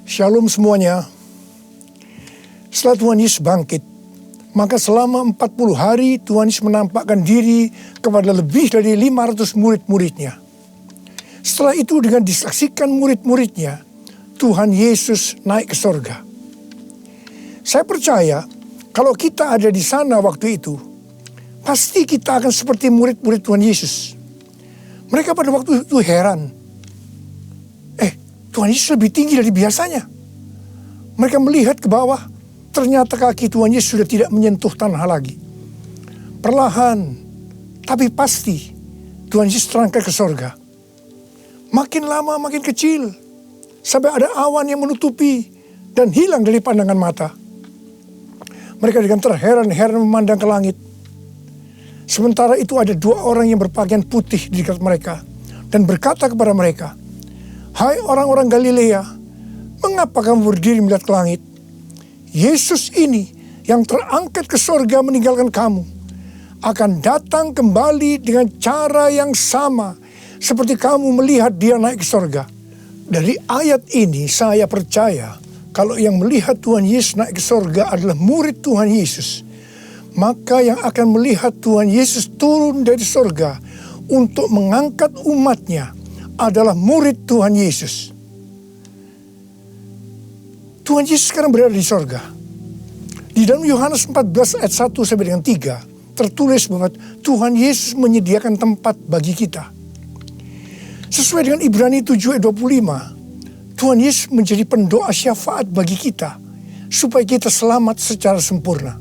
Shalom semuanya. Setelah Tuhan Yesus bangkit, maka selama 40 hari Tuhan Yesus menampakkan diri kepada lebih dari 500 murid-muridnya. Setelah itu dengan disaksikan murid-muridnya, Tuhan Yesus naik ke sorga. Saya percaya kalau kita ada di sana waktu itu, pasti kita akan seperti murid-murid Tuhan Yesus. Mereka pada waktu itu heran. Tuhan Yesus lebih tinggi dari biasanya. Mereka melihat ke bawah, ternyata kaki Tuhan Yesus sudah tidak menyentuh tanah lagi. Perlahan, tapi pasti, Tuhan Yesus terangkat ke sorga. Makin lama makin kecil, sampai ada awan yang menutupi dan hilang dari pandangan mata. Mereka dengan terheran-heran memandang ke langit. Sementara itu ada dua orang yang berpakaian putih di dekat mereka dan berkata kepada mereka, "Hai orang-orang Galilea, mengapa kamu berdiri melihat ke langit? Yesus ini yang terangkat ke sorga meninggalkan kamu, akan datang kembali dengan cara yang sama seperti kamu melihat dia naik ke sorga." Dari ayat ini saya percaya kalau yang melihat Tuhan Yesus naik ke sorga adalah murid Tuhan Yesus, maka yang akan melihat Tuhan Yesus turun dari sorga untuk mengangkat umatnya adalah murid Tuhan Yesus. Tuhan Yesus sekarang berada di sorga. Di dalam Yohanes 14 ayat 1 sampai dengan 3 tertulis bahwa Tuhan Yesus menyediakan tempat bagi kita. Sesuai dengan Ibrani 7 ayat 25, Tuhan Yesus menjadi pendoa syafaat bagi kita supaya kita selamat secara sempurna.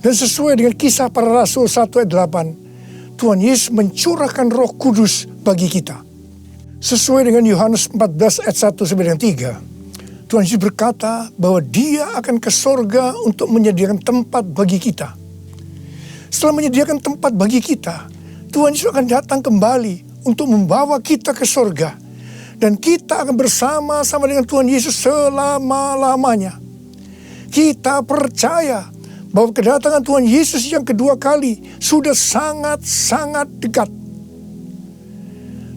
Dan sesuai dengan Kisah Para Rasul 1 ayat 8, Tuhan Yesus mencurahkan Roh Kudus bagi kita. Sesuai dengan Yohanes 14 ayat 1 sampai dengan 3, Tuhan Yesus berkata bahwa dia akan ke sorga untuk menyediakan tempat bagi kita. Setelah menyediakan tempat bagi kita, Tuhan Yesus akan datang kembali untuk membawa kita ke sorga. Dan kita akan bersama-sama dengan Tuhan Yesus selama-lamanya. Kita percaya bahwa kedatangan Tuhan Yesus yang kedua kali sudah sangat-sangat dekat.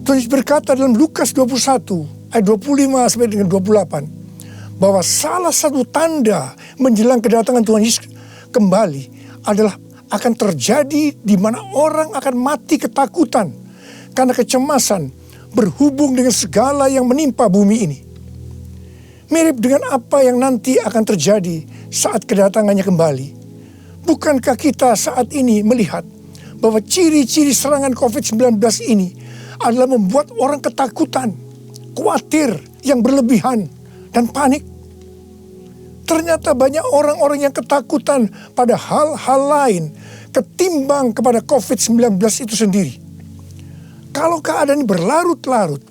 Tuhan Yesus berkata dalam Lukas 21 ayat 25 sampai dengan 28 bahwa salah satu tanda menjelang kedatangan Tuhan Yesus kembali adalah akan terjadi di mana orang akan mati ketakutan karena kecemasan berhubung dengan segala yang menimpa bumi ini. Mirip dengan apa yang nanti akan terjadi saat kedatangannya kembali. Bukankah kita saat ini melihat bahwa ciri-ciri serangan COVID-19 ini adalah membuat orang ketakutan, khawatir yang berlebihan, dan panik? Ternyata banyak orang-orang yang ketakutan pada hal-hal lain ketimbang kepada COVID-19 itu sendiri. Kalau keadaan ini berlarut-larut,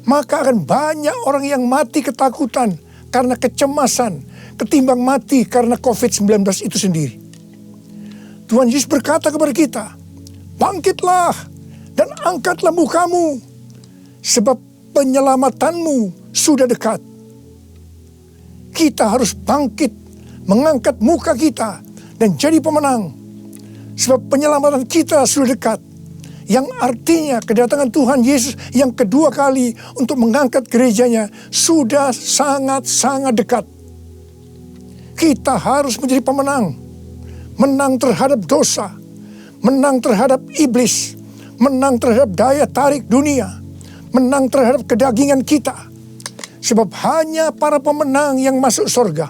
maka akan banyak orang yang mati ketakutan karena kecemasan ketimbang mati karena COVID-19 itu sendiri. Tuhan Yesus berkata kepada kita, "Bangkitlah dan angkatlah mukamu, sebab penyelamatanmu sudah dekat." Kita harus bangkit, mengangkat muka kita, dan jadi pemenang. Sebab penyelamatan kita sudah dekat. Yang artinya kedatangan Tuhan Yesus yang kedua kali untuk mengangkat gerejanya sudah sangat-sangat dekat. Kita harus menjadi pemenang. Menang terhadap dosa, menang terhadap iblis, menang terhadap daya tarik dunia, menang terhadap kedagingan kita. Sebab hanya para pemenang yang masuk surga.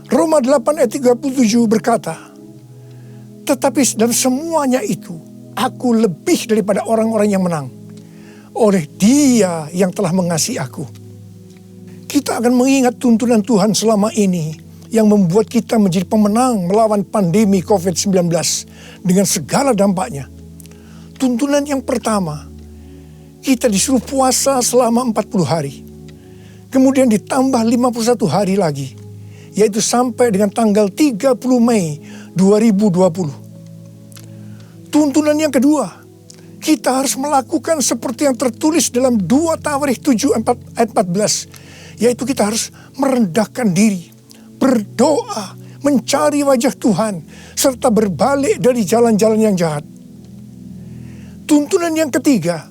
Roma 8 ayat 37 berkata, "Tetapi dalam semuanya itu, aku lebih daripada orang-orang yang menang, oleh Dia yang telah mengasihi aku." Kita akan mengingat tuntunan Tuhan selama ini yang membuat kita menjadi pemenang melawan pandemi COVID-19 dengan segala dampaknya. Tuntunan yang pertama, kita disuruh puasa selama 40 hari. Kemudian ditambah 51 hari lagi, yaitu sampai dengan tanggal 30 Mei 2020. Tuntunan yang kedua, kita harus melakukan seperti yang tertulis dalam 2 Tawarikh 7 ayat 14, yaitu kita harus merendahkan diri, berdoa, mencari wajah Tuhan, serta berbalik dari jalan-jalan yang jahat. Tuntunan yang ketiga,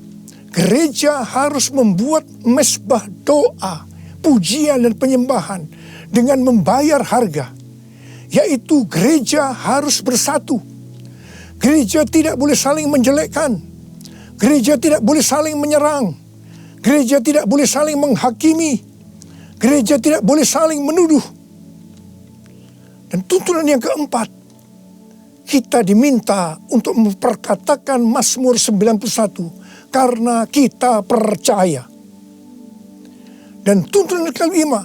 gereja harus membuat mezbah doa, pujian dan penyembahan dengan membayar harga, yaitu gereja harus bersatu. Gereja tidak boleh saling menjelekkan. Gereja tidak boleh saling menyerang. Gereja tidak boleh saling menghakimi. Gereja tidak boleh saling menuduh. Dan tuntunan yang keempat, kita diminta untuk memperkatakan Mazmur 91 karena kita percaya. Dan tuntunan yang kelima,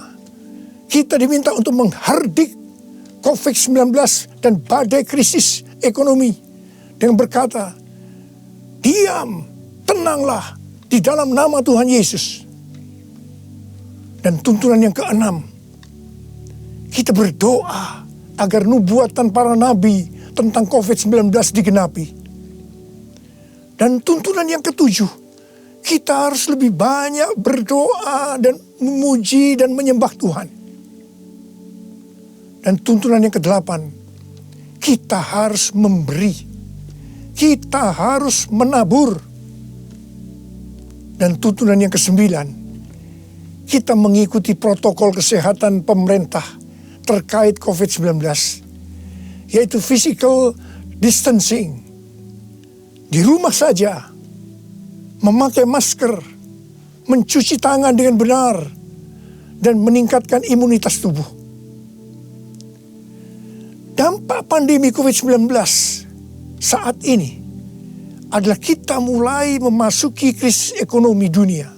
kita diminta untuk menghardik COVID-19 dan badai krisis ekonomi dengan berkata, diam, tenanglah di dalam nama Tuhan Yesus. Dan tuntunan yang keenam, kita berdoa agar nubuatan para nabi tentang COVID-19 digenapi. Dan tuntunan yang ketujuh, kita harus lebih banyak berdoa dan memuji dan menyembah Tuhan. Dan tuntunan yang kedelapan, kita harus memberi. Kita harus menabur. Dan tuntunan yang kesembilan, kita mengikuti protokol kesehatan pemerintah terkait COVID-19, yaitu physical distancing. Di rumah saja, memakai masker, mencuci tangan dengan benar, dan meningkatkan imunitas tubuh. Dampak pandemi COVID-19 saat ini adalah kita mulai memasuki krisis ekonomi dunia,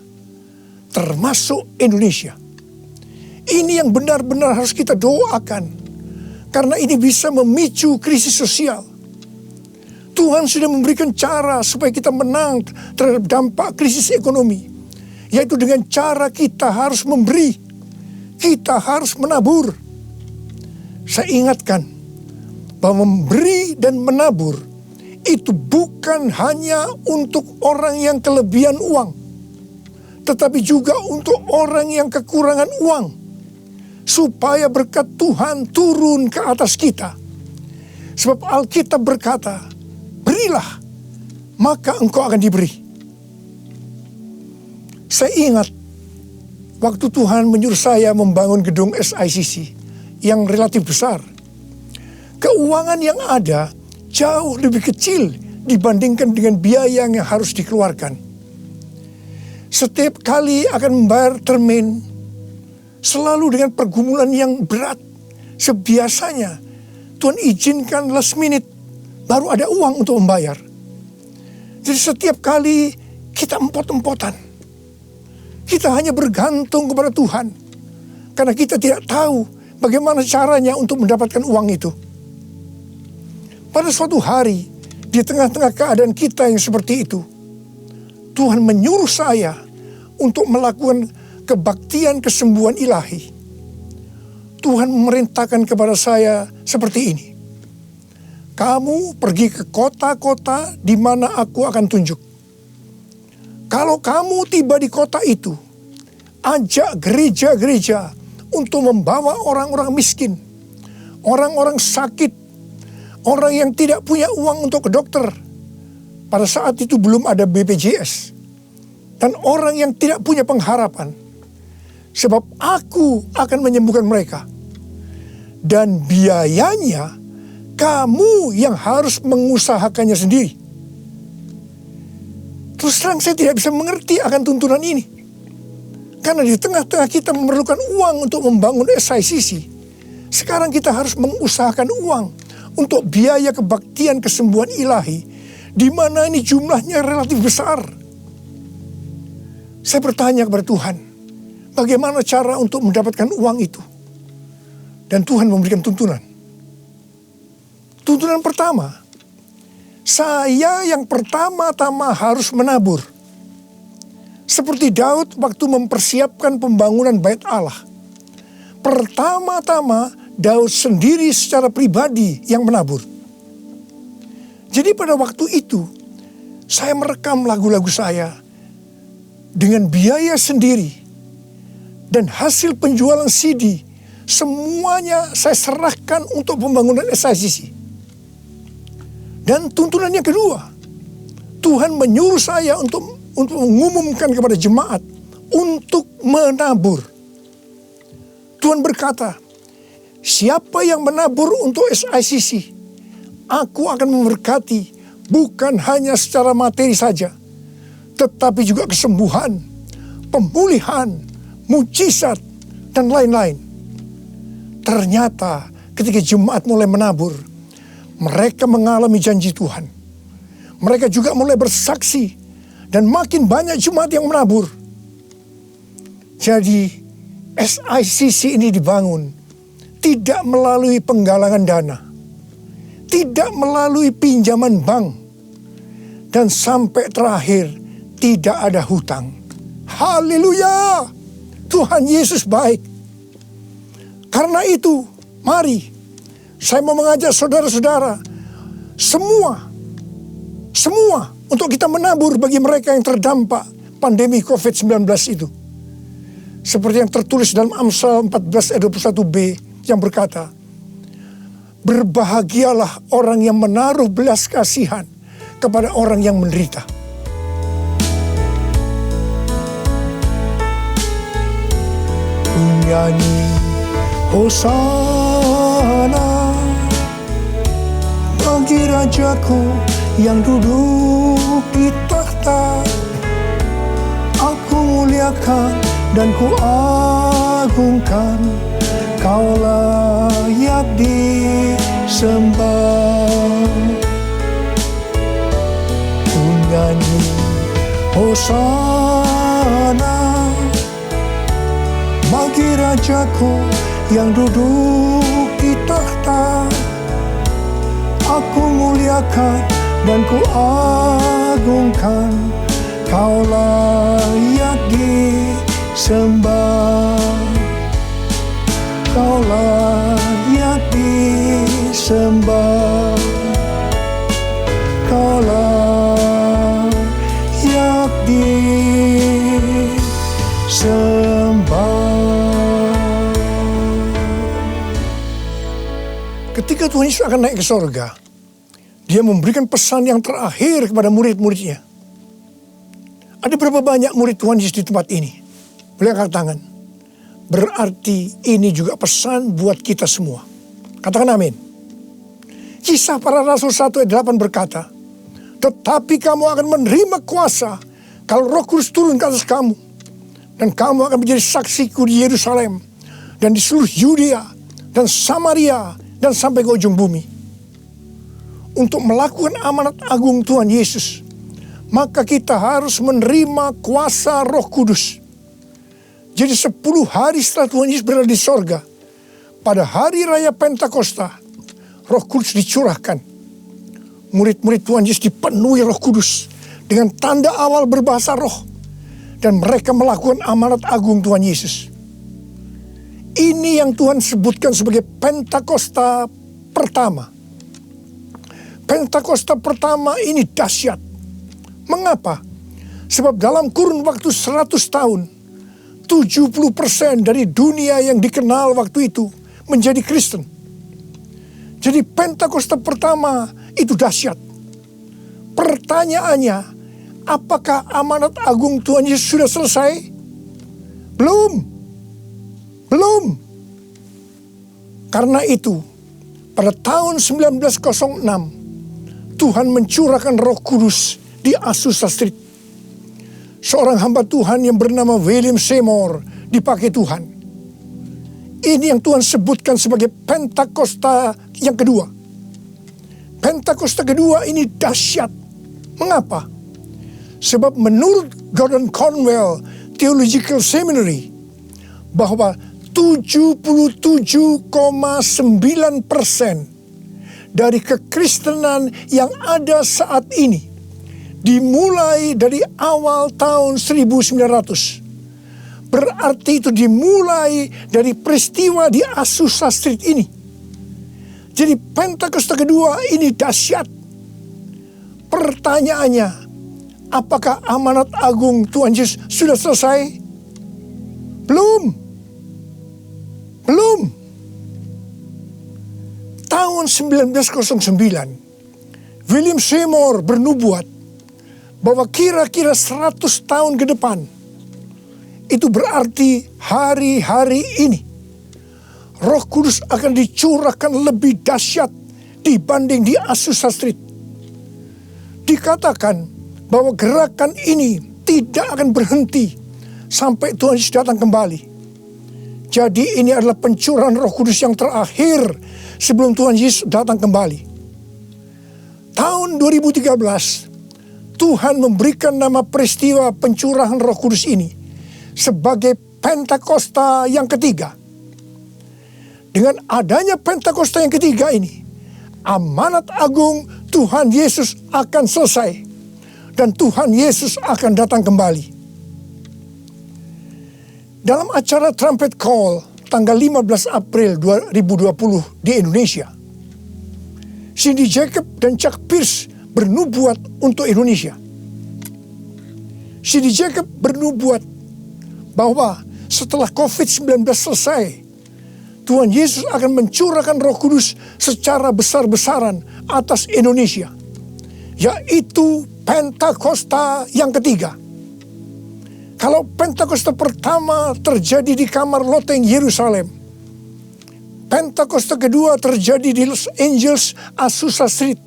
termasuk Indonesia. Ini yang benar-benar harus kita doakan, karena ini bisa memicu krisis sosial. Tuhan sudah memberikan cara supaya kita menang terhadap dampak krisis ekonomi, yaitu dengan cara kita harus memberi, kita harus menabur. Saya ingatkan bahwa memberi dan menabur itu bukan hanya untuk orang yang kelebihan uang, tetapi juga untuk orang yang kekurangan uang, supaya berkat Tuhan turun ke atas kita. Sebab Alkitab berkata, berilah, maka engkau akan diberi. Saya ingat waktu Tuhan menyuruh saya membangun gedung SICC yang relatif besar. Keuangan yang ada jauh lebih kecil dibandingkan dengan biaya yang harus dikeluarkan. Setiap kali akan membayar termin, selalu dengan pergumulan yang berat. Sebiasanya Tuhan izinkan last minute, baru ada uang untuk membayar. Jadi setiap kali kita empot-empotan. Kita hanya bergantung kepada Tuhan, karena kita tidak tahu bagaimana caranya untuk mendapatkan uang itu. Pada suatu hari, di tengah-tengah keadaan kita yang seperti itu, Tuhan menyuruh saya untuk melakukan kebaktian kesembuhan ilahi. Tuhan memerintahkan kepada saya seperti ini. Kamu pergi ke kota-kota di mana aku akan tunjuk. Kalau kamu tiba di kota itu, ajak gereja-gereja untuk membawa orang-orang miskin, orang-orang sakit, orang yang tidak punya uang untuk ke dokter. Pada saat itu belum ada BPJS. Dan orang yang tidak punya pengharapan. Sebab aku akan menyembuhkan mereka. Dan biayanya kamu yang harus mengusahakannya sendiri. Terus terang saya tidak bisa mengerti akan tuntunan ini. Karena di tengah-tengah kita memerlukan uang untuk membangun SICC. Sekarang kita harus mengusahakan uang untuk biaya kebaktian kesembuhan ilahi, di mana ini jumlahnya relatif besar. Saya bertanya kepada Tuhan, bagaimana cara untuk mendapatkan uang itu? Dan Tuhan memberikan tuntunan. Tuntunan pertama, saya yang pertama-tama harus menabur. Seperti Daud waktu mempersiapkan pembangunan Bait Allah. Pertama-tama Daud sendiri secara pribadi yang menabur. Jadi pada waktu itu, saya merekam lagu-lagu saya dengan biaya sendiri. Dan hasil penjualan CD, semuanya saya serahkan untuk pembangunan SICC. Dan tuntunan yang kedua, Tuhan menyuruh saya untuk untuk mengumumkan kepada jemaat untuk menabur. Tuhan berkata, siapa yang menabur untuk SICC, aku akan memberkati bukan hanya secara materi saja, tetapi juga kesembuhan, pemulihan, mujizat, dan lain-lain. Ternyata ketika jemaat mulai menabur, mereka mengalami janji Tuhan. Mereka juga mulai bersaksi, dan makin banyak jemaat yang menabur. Jadi SICC ini dibangun tidak melalui penggalangan dana, tidak melalui pinjaman bank, dan sampai terakhir tidak ada hutang. Haleluya! Tuhan Yesus baik. Karena itu, mari saya mau mengajak saudara-saudara semua untuk kita menabur bagi mereka yang terdampak pandemi COVID-19 itu. Seperti yang tertulis dalam Amsal 14 ayat 21b yang berkata, berbahagialah orang yang menaruh belas kasihan kepada orang yang menderita. Nyanyi Hosana bagi Rajaku yang duduk di takhta. Aku muliakan dan ku agungkan, Kau layak disembah. Ku nyanyi Hosana bagi Rajaku yang duduk di takhta. Aku muliakan dan ku agungkan, Kau layak disembah. Kau layak disembah. Kau layak disembah. Ketika Tuhan Yesus akan naik ke sorga, Dia memberikan pesan yang terakhir kepada murid-muridnya. Ada berapa banyak murid Tuhan Yesus di tempat ini? Boleh angkat tangan. Berarti ini juga pesan buat kita semua. Katakan amin. Kisah Para Rasul 1 ayat 8 berkata, tetapi kamu akan menerima kuasa kalau Roh Kudus turun ke atas kamu. Dan kamu akan menjadi saksiku di Yerusalem dan di seluruh Yudea dan Samaria dan sampai ke ujung bumi. Untuk melakukan amanat agung Tuhan Yesus, maka kita harus menerima kuasa Roh Kudus. Jadi 10 hari setelah Tuhan Yesus berada di sorga, pada hari raya Pentakosta, Roh Kudus dicurahkan. Murid-murid Tuhan Yesus dipenuhi Roh Kudus dengan tanda awal berbahasa roh, dan mereka melakukan amanat agung Tuhan Yesus. Ini yang Tuhan sebutkan sebagai Pentakosta pertama. Pentakosta pertama ini dahsyat. Mengapa? Sebab dalam kurun waktu 100 tahun, 70% dari dunia yang dikenal waktu itu menjadi Kristen. Jadi Pentakosta pertama itu dahsyat. Pertanyaannya, apakah amanat agung Tuhan Yesus sudah selesai? Belum. Karena itu, pada tahun 1906, Tuhan mencurahkan Roh Kudus di Azusa Street. Seorang hamba Tuhan yang bernama William Seymour dipakai Tuhan. Ini yang Tuhan sebutkan sebagai Pentakosta yang kedua. Pentakosta kedua ini dahsyat. Mengapa? Sebab menurut Gordon Conwell Theological Seminary, bahwa 77,9% dari kekristenan yang ada saat ini dimulai dari awal tahun 1900. Berarti itu dimulai dari peristiwa di Azusa Street ini. Jadi Pentakosta kedua ini dahsyat. Pertanyaannya, apakah amanat agung Tuhan Yesus sudah selesai? Belum. Tahun 1909, William Seymour bernubuat bahwa kira-kira 100 tahun ke depan, itu berarti hari-hari ini Roh Kudus akan dicurahkan lebih dahsyat dibanding di Azusa Street. Dikatakan bahwa gerakan ini tidak akan berhenti sampai Tuhan Yesus datang kembali. Jadi ini adalah pencurahan Roh Kudus yang terakhir sebelum Tuhan Yesus datang kembali. Tahun 2013, Tuhan memberikan nama peristiwa pencurahan Roh Kudus ini sebagai Pentakosta yang ketiga. Dengan adanya Pentakosta yang ketiga ini, amanat agung Tuhan Yesus akan selesai dan Tuhan Yesus akan datang kembali. Dalam acara Trumpet Call tanggal 15 April 2020 di Indonesia, Cindy Jacob dan Chuck Pierce bernubuat untuk Indonesia. Cindy Jacob bernubuat bahwa setelah COVID-19 selesai, Tuhan Yesus akan mencurahkan Roh Kudus secara besar-besaran atas Indonesia, yaitu Pentakosta yang ketiga. Kalau Pentakosta pertama terjadi di kamar loteng Yerusalem, Pentakosta kedua terjadi di Los Angeles, Azusa Street,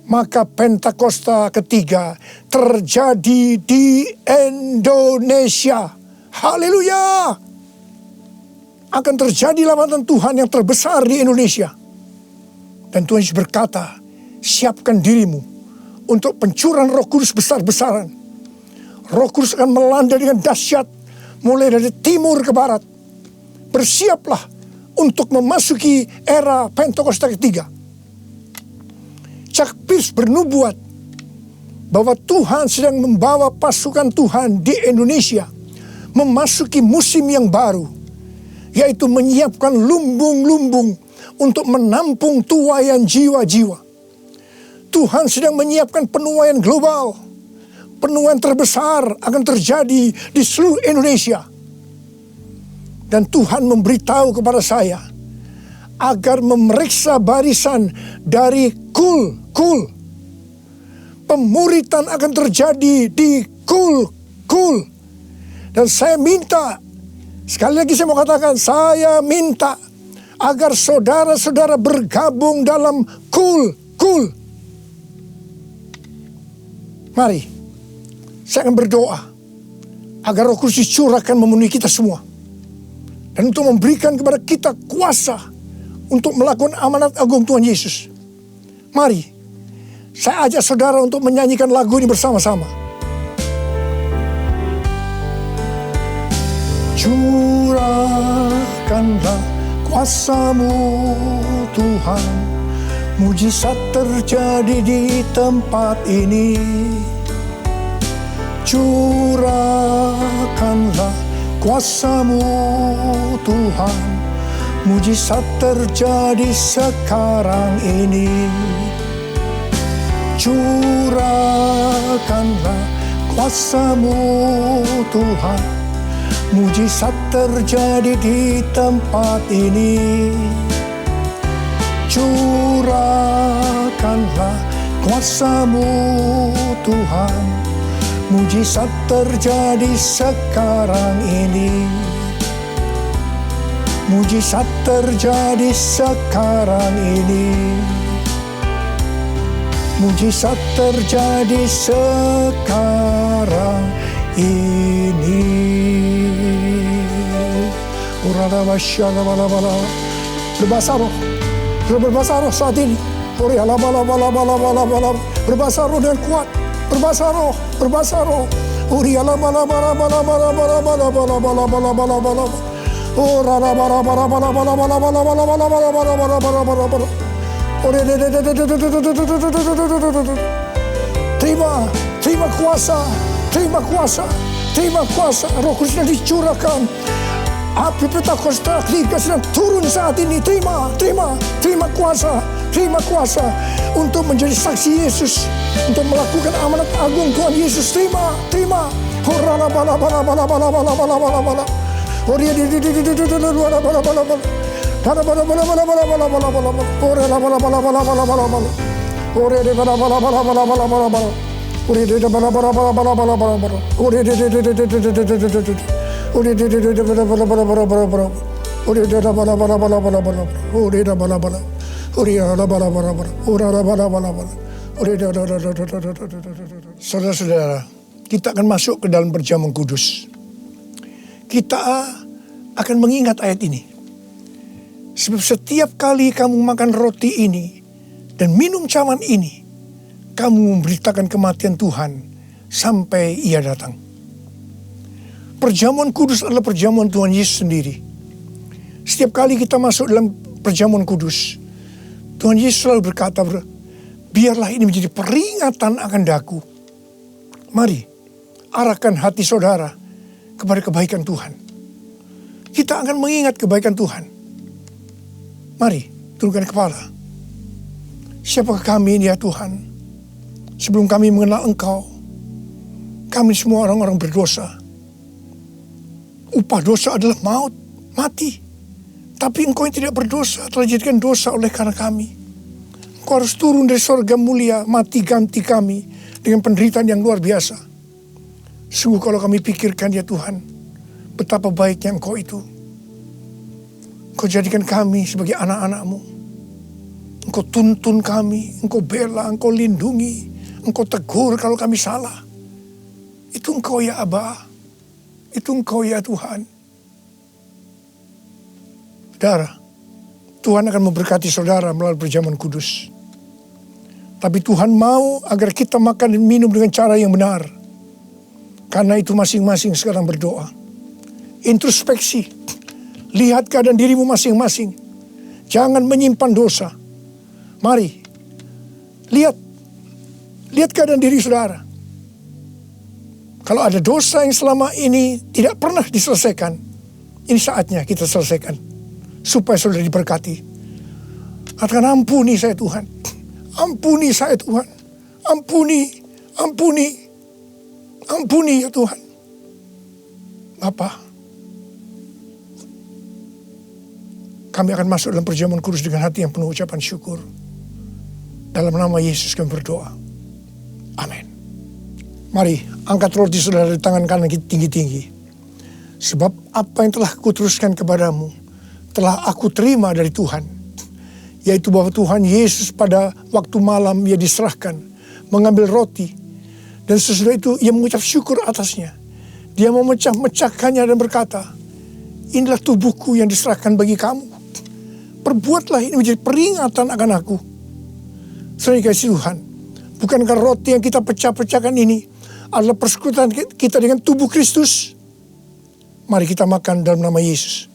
maka Pentakosta ketiga terjadi di Indonesia. Haleluya! Akan terjadi lambatan Tuhan yang terbesar di Indonesia. Dan Tuhan Yesus berkata, siapkan dirimu untuk pencurahan Roh Kudus besar-besaran. Roh Kudus akan melanda dengan dahsyat mulai dari timur ke barat. Bersiaplah untuk memasuki era Pentakosta ketiga. Chuck Pierce bernubuat bahwa Tuhan sedang membawa pasukan Tuhan di Indonesia memasuki musim yang baru, yaitu menyiapkan lumbung-lumbung untuk menampung tuaian jiwa-jiwa. Tuhan sedang menyiapkan penuaian global. Penuaian terbesar akan terjadi di seluruh Indonesia. Dan Tuhan memberitahu kepada saya agar memeriksa barisan dari kul. Pemuritan akan terjadi di kul. Dan saya minta, sekali lagi saya mau katakan, saya minta agar saudara-saudara bergabung dalam kul. Mari, saya akan berdoa agar Roh Kudus dicurahkan memenuhi kita semua. Dan untuk memberikan kepada kita kuasa untuk melakukan amanat agung Tuhan Yesus. Mari, saya ajak saudara untuk menyanyikan lagu ini bersama-sama. Curahkanlah kuasa-Mu Tuhan, mujizat terjadi di tempat ini. Curahkanlah kuasa-Mu Tuhan, mujizat terjadi sekarang ini. Curahkanlah kuasa-Mu Tuhan, mujizat terjadi di tempat ini. Curahkanlah kuasa-Mu Tuhan, mujizat terjadi sekarang ini. Mujizat terjadi sekarang ini. Mujizat terjadi sekarang ini. Berbahasa roh. Berbahasa roh saat ini. Berbahasa roh dengan kuat. Berbahasa roh. Berbahasa roh. Terima kuasa. Terima kuasa. Terima kuasa. Roh Kudus sedang dicurahkan. Api Pentakosta ketiga sedang turun saat ini. Terima kuasa. Terima kuasa untuk menjadi saksi Yesus, untuk melakukan amanat agung Tuhan Yesus. Terima. Saudara-saudara, kita akan masuk ke dalam perjamuan kudus. Kita akan mengingat ayat ini. Sebab setiap kali kamu makan roti ini dan minum cawan ini, kamu memberitakan kematian Tuhan sampai Ia datang. Perjamuan kudus adalah perjamuan Tuhan Yesus sendiri. Setiap kali kita masuk dalam perjamuan kudus, Tuhan Yesus selalu berkata, biarlah ini menjadi peringatan akan daku. Mari, arahkan hati saudara kepada kebaikan Tuhan. Kita akan mengingat kebaikan Tuhan. Mari, tundukkan kepala. Siapakah kami ini ya Tuhan? Sebelum kami mengenal Engkau, kami semua orang-orang berdosa. Upah dosa adalah maut, mati. Tapi Engkau yang tidak berdosa telah dijadikan dosa oleh karena kami. Engkau harus turun dari surga mulia, mati ganti kami dengan penderitaan yang luar biasa. Sungguh kalau kami pikirkan ya Tuhan, betapa baiknya Engkau itu. Engkau jadikan kami sebagai anak-anak-Mu. Engkau tuntun kami, Engkau bela, Engkau lindungi, Engkau tegur kalau kami salah. Itu Engkau ya Aba, itu Engkau ya Tuhan. Saudara, Tuhan akan memberkati saudara melalui perjamuan kudus. Tapi Tuhan mau agar kita makan dan minum dengan cara yang benar. Karena itu masing-masing sekarang berdoa. Introspeksi. Lihat keadaan dirimu masing-masing. Jangan menyimpan dosa. Mari. Lihat keadaan diri saudara. Kalau ada dosa yang selama ini tidak pernah diselesaikan, ini saatnya kita selesaikan. Supaya saudara diberkati. Katakan, ampuni saya Tuhan. Ampuni saya Tuhan. Ampuni ya Tuhan. Bapa, kami akan masuk dalam perjamuan kudus dengan hati yang penuh ucapan syukur. Dalam nama Yesus kami berdoa. Amin. Mari angkat roti saudara di tangan kanan kita tinggi-tinggi. Sebab apa yang telah kuteruskan kepadamu telah aku terima dari Tuhan. Yaitu bahwa Tuhan Yesus pada waktu malam Ia diserahkan, mengambil roti. Dan sesudah itu Ia mengucap syukur atasnya. Dia memecah-mecahkannya dan berkata, inilah tubuhku yang diserahkan bagi kamu. Perbuatlah ini menjadi peringatan akan aku. Saudara kasih Tuhan, bukankah roti yang kita pecah-pecahkan ini adalah persekutuan kita dengan tubuh Kristus? Mari kita makan dalam nama Yesus.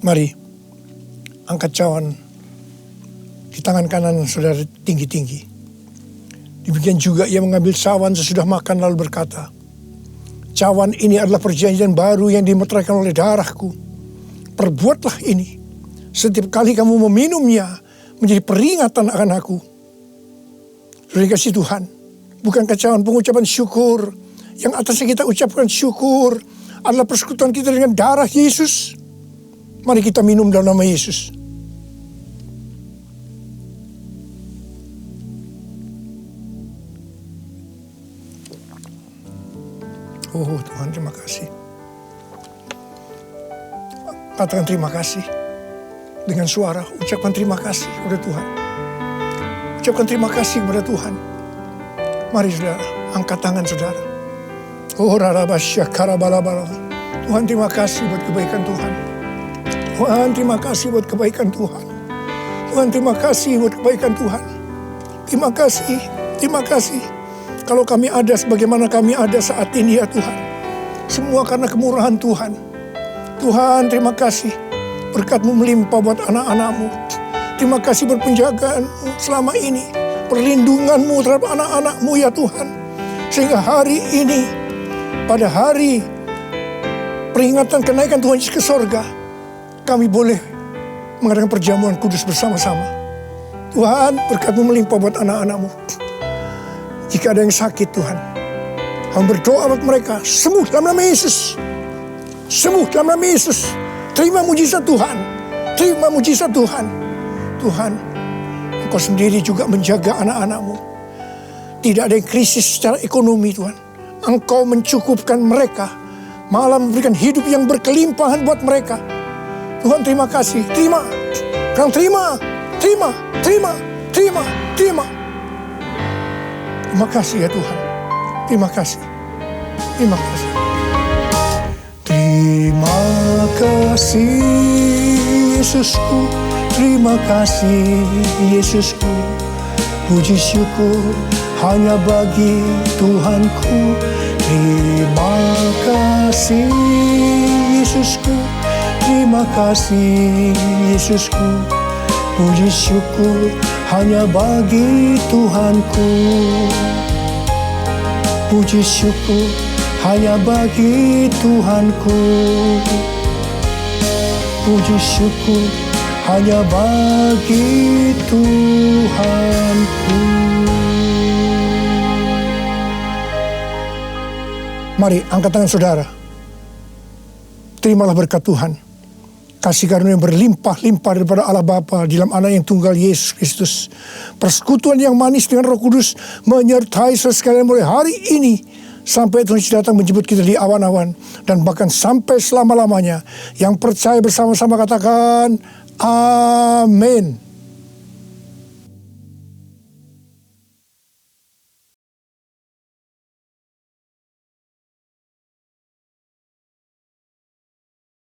Mari, angkat cawan di tangan kanan saudara tinggi-tinggi. Demikian juga Ia mengambil cawan sesudah makan lalu berkata, cawan ini adalah perjanjian baru yang dimeteraikan oleh darahku. Perbuatlah ini setiap kali kamu meminumnya menjadi peringatan akan aku. Saudara kasih Tuhan, bukankah cawan pengucapan syukur yang atasnya kita ucapkan syukur adalah persekutuan kita dengan darah Yesus? Mari kita minum dalam nama Yesus. Oh Tuhan, terima kasih. Katakan terima kasih. Dengan suara, ucapkan terima kasih kepada Tuhan. Ucapkan terima kasih kepada Tuhan. Mari saudara, angkat tangan saudara. Oh rarabasya karabalabala. Tuhan terima kasih buat kebaikan Tuhan. Tuhan terima kasih buat kebaikan Tuhan. Tuhan terima kasih buat kebaikan Tuhan. Terima kasih. Kalau kami ada sebagaimana kami ada saat ini ya Tuhan. Semua karena kemurahan Tuhan. Tuhan terima kasih. Berkat-Mu melimpah buat anak-anak-Mu. Terima kasih buat penjagaan-Mu selama ini. Perlindungan-Mu terhadap anak-anak-Mu ya Tuhan. Sehingga hari ini, pada hari peringatan kenaikan Tuhan Yesus ke sorga, kami boleh mengadakan perjamuan kudus bersama-sama. Tuhan, berkat-Mu melimpah buat anak-anak-Mu. Jika ada yang sakit Tuhan, kami berdoa buat mereka, sembuh dalam nama Yesus. Sembuh dalam nama Yesus. Terima mujizat Tuhan. Terima mujizat Tuhan. Tuhan, Engkau sendiri juga menjaga anak-anak-Mu. Tidak ada yang krisis secara ekonomi Tuhan. Engkau mencukupkan mereka. Malah memberikan hidup yang berkelimpahan buat mereka. Tuhan, terima kasih. Terima. Kang terima. Terima. Terima. Terima. Terima. Terima kasih ya Tuhan. Terima kasih. Terima kasih. Terima kasih Yesusku. Terima kasih Yesusku. Puji syukur hanya bagi Tuhanku. Terima kasih Yesusku. Terima kasih Yesusku. Puji syukur hanya bagi Tuhanku. Puji syukur hanya bagi Tuhanku. Puji syukur hanya bagi Tuhanku. Mari angkat tangan saudara. Terimalah berkat Tuhan. Kasih karunia yang berlimpah-limpah daripada Allah Bapa di dalam Anak yang tunggal Yesus Kristus. Persekutuan yang manis dengan Roh Kudus menyertai saudara sekalian mulai hari ini sampai Tuhan Yesus datang menjemput kita di awan-awan dan bahkan sampai selama-lamanya. Yang percaya bersama-sama katakan amin.